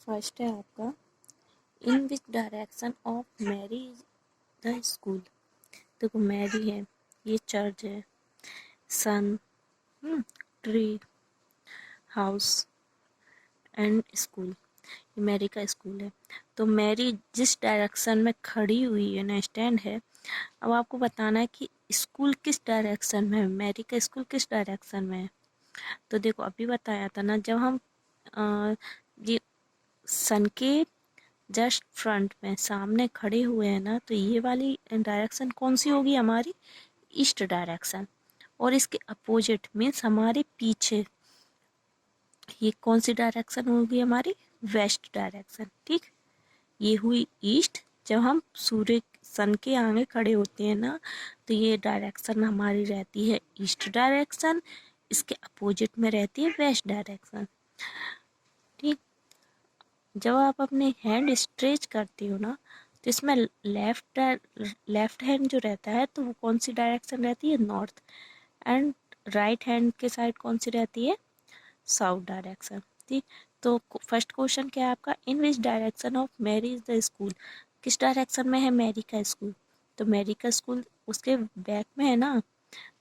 First है आपका, in which direction of Mary the school. देखो मैरी है, ये चर्च है, sun, tree, house and school, ये मैरी का स्कूल है। तो मैरी जिस डायरेक्शन में खड़ी हुई है ना, स्टैंड है, अब आपको बताना है कि स्कूल किस डायरेक्शन में है, मैरी का स्कूल किस डायरेक्शन में है। तो देखो अभी बताया था ना, जब हम ये सन के जस्ट फ्रंट में सामने खड़े हुए हैं ना, तो ये वाली डायरेक्शन कौन सी होगी हमारी, ईस्ट डायरेक्शन। और इसके अपोजिट मीन्स हमारे पीछे ये कौन सी डायरेक्शन होगी हमारी, वेस्ट डायरेक्शन। ठीक, ये हुई ईस्ट। जब हम सूर्य सन के आगे खड़े होते हैं ना, तो ये डायरेक्शन हमारी रहती है ईस्ट डायरेक्शन, इसके अपोजिट में रहती है वेस्ट डायरेक्शन। ठीक, जब आप अपने हैंड स्ट्रेच करते हो ना, तो इसमें लेफ्ट हैंड जो रहता है, तो वो कौन सी डायरेक्शन रहती है, नॉर्थ। एंड राइट हैंड के साइड कौन सी रहती है, साउथ डायरेक्शन। ठीक, तो फर्स्ट क्वेश्चन क्या है आपका, in which direction of Mary is the school, किस डायरेक्शन में है मैरी का स्कूल। तो मैरी का स्कूल उसके बैक में है ना,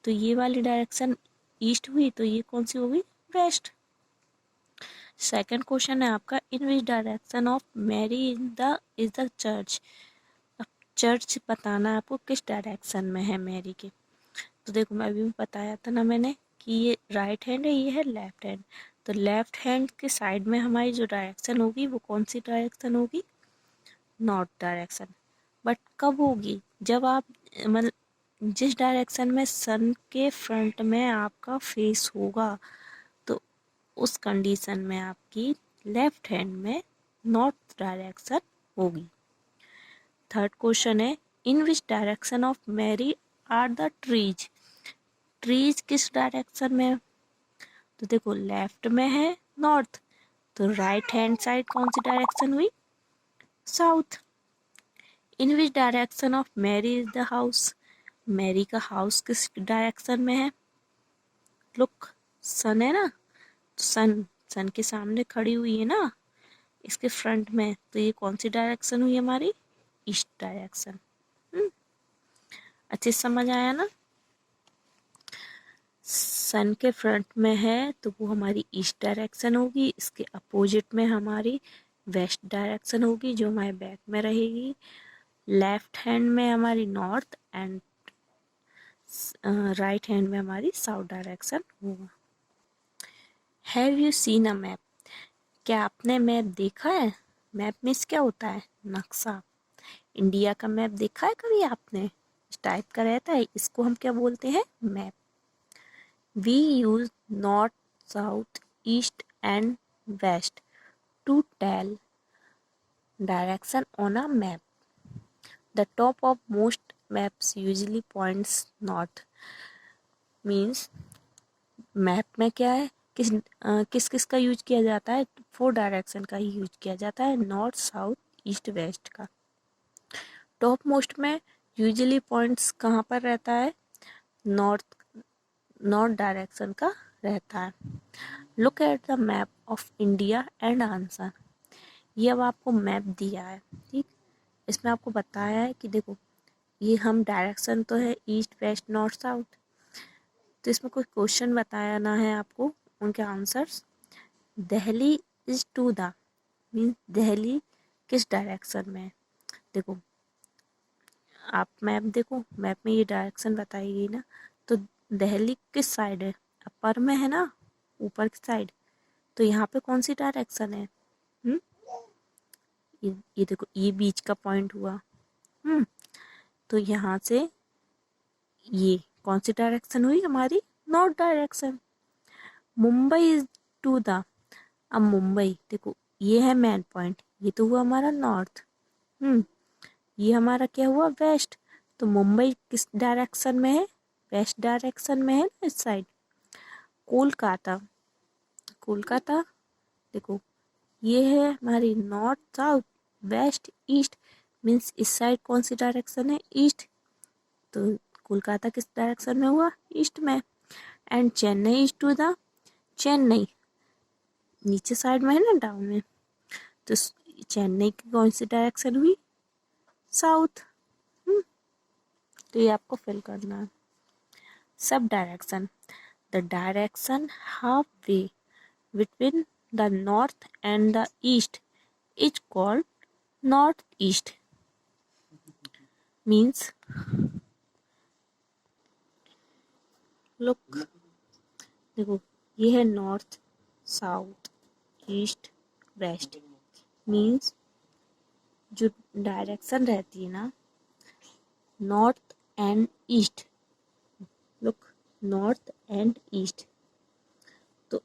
तो ये वाली डायरेक्शन ईस्ट हुई, तो ये कौन सी होगी, वेस्ट। सेकंड क्वेश्चन है आपका, in which direction of Mary in the is the church. अब चर्च बताना है आपको किस डायरेक्शन में है मैरी के। तो देखो मैं अभी भी बताया था ना मैंने कि ये राइट हैंड है, ये है लेफ्ट हैंड। तो लेफ्ट हैंड के साइड में हमारी जो डायरेक्शन होगी वो कौन सी डायरेक्शन होगी, नॉर्थ डायरेक्शन। बट कब होगी, जब आप मतलब जिस डायरेक्शन में सन के फ्रंट में आपका फेस होगा, तो उस कंडीशन में आपकी लेफ्ट हैंड में नॉर्थ डायरेक्शन होगी। थर्ड क्वेश्चन है, in which direction of Mary are the trees. Trees किस डायरेक्शन में है, तो देखो लेफ्ट में है नॉर्थ, तो राइट हैंड साइड कौन सी डायरेक्शन हुई, south. In which direction of Mary is the house. मैरी का हाउस किस डायरेक्शन में है, लुक, सन है ना, तो सन सन के सामने खड़ी हुई है ना, इसके फ्रंट में, तो ये कौन सी डायरेक्शन हुई हमारी, ईस्ट डायरेक्शन। अच्छे से समझ आया ना, सन के फ्रंट में है तो वो हमारी ईस्ट डायरेक्शन होगी, इसके अपोजिट में हमारी वेस्ट डायरेक्शन होगी जो हमारे बैक में रहेगी। लेफ्ट हैंड में हमारी नॉर्थ एंड राइट हैंड में हमारी साउथ डायरेक्शन होगा। Have you seen a map, क्या आपने मैप देखा है। मैप मीन्स क्या होता है, नक्शा। इंडिया का मैप देखा है कभी आपने, इस टाइप का रहता है, इसको हम क्या बोलते हैं, map. We use north, south, east and west to tell direction on a map. The top of most maps usually points north. Means map में क्या है, किस किस का यूज किया जाता है, 4 डायरेक्शन का ही यूज किया जाता है, नॉर्थ, साउथ, ईस्ट, वेस्ट का। टॉप मोस्ट में यूजुअली पॉइंट्स कहाँ पर रहता है, नॉर्थ, नॉर्थ डायरेक्शन का रहता है। Look at the map of India and answer. ये अब आपको मैप दिया है, ठीक, इसमें आपको बताया है कि देखो ये हम डायरेक्शन तो है ईस्ट, वेस्ट, नॉर्थ, साउथ, तो इसमें कोई क्वेश्चन बताया ना है आपको, उनके answers. Delhi is to the means Delhi किस डायरेक्शन में है। देखो आप मैप देखो, मैप में ये डायरेक्शन बताई गई ना, तो दिल्ली किस साइड है, अपर में है ना, ऊपर की साइड, तो यहाँ पे कौन सी डायरेक्शन है, हम्म ये देखो ये बीच का पॉइंट हुआ, तो यहाँ से ये कौन सी डायरेक्शन हुई हमारी, north direction. Mumbai is to the, अब मुंबई देखो ये है मेन पॉइंट, ये तो हुआ हमारा नॉर्थ, ये हमारा क्या हुआ, वेस्ट। तो मुंबई किस डायरेक्शन में है, वेस्ट डायरेक्शन में है ना, इस साइड। कोलकाता, कोलकाता देखो ये है हमारी north, south, west, east, means इस साइड कौन सी डायरेक्शन है, ईस्ट, तो कोलकाता किस डायरेक्शन में हुआ, ईस्ट में। And Chennai is to the, Chennai नीचे साइड में है ना, डाउन में, तो चेन्नई की कौन सी डायरेक्शन हुई? साउथ। तो ये आपको फिल करना है। सब direction, the direction half way between the north and the east is called north east. Means look, देखो ये है north, south, east, west. Means जो डायरेक्शन रहती है ना, north and east, look, north and east, तो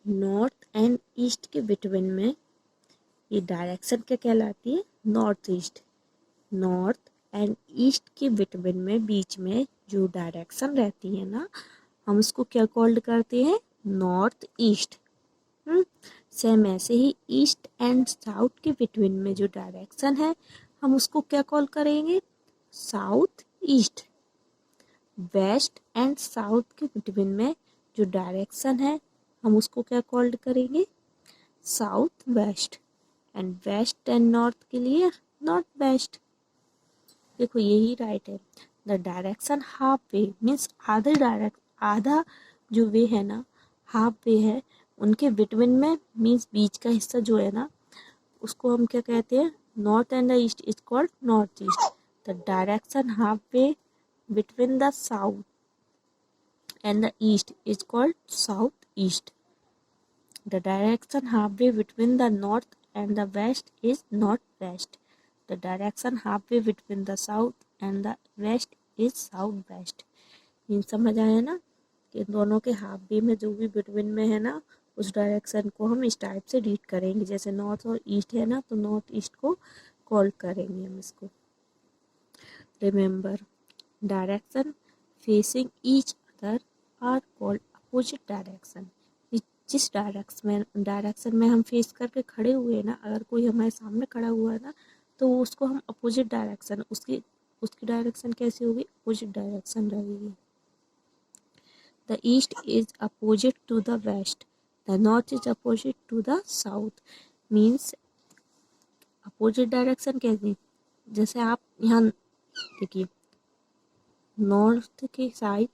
नॉर्थ एंड ईस्ट के between में ये डायरेक्शन क्या कहलाती है? North east. North and east के बिटवीन में, बीच में जो डायरेक्शन रहती है ना, हम उसको क्या कॉल्ड करते हैं? North east. सेम ऐसे ही ईस्ट एंड साउथ के बिटवीन में जो डायरेक्शन है, हम उसको क्या कॉल करेंगे? South east. West and south के बिटवीन में जो डायरेक्शन है, हम उसको क्या कॉल्ड करेंगे? South west. And west and north के लिए नॉर्थ वेस्ट। देखो यही राइट है। The direction half way means आधा जो वे है ना, हाफ वे है, उनके बिटवीन में मीन्स बीच का हिस्सा जो है ना, उसको हम क्या कहते हैं? North and the east is called north east. The direction half way between the south and the east is called southeast. The direction halfway between the north and the west is northwest. The direction halfway between the south and the west is southwest. इन समझ आया ना कि दोनों के half way में जो भी between में है ना, उस डायरेक्शन को हम इस टाइप से रीड करेंगे। जैसे नॉर्थ और ईस्ट है ना, तो नॉर्थ ईस्ट को कॉल करेंगे हम इसको। Remember, direction facing each other are called opposite direction. जिस डायरेक्शन में हम फेस करके खड़े हुए हैं ना, अगर कोई हमारे सामने खड़ा हुआ है ना, तो उसको हम अपोजिट डायरेक्शन, उसकी उसकी डायरेक्शन कैसी होगी? अपोजिट डायरेक्शन रहेगी। The east is opposite to the west, the north is opposite to the south. Means opposite direction कैसी? जैसे आप यहाँ देखिए, नॉर्थ की साइड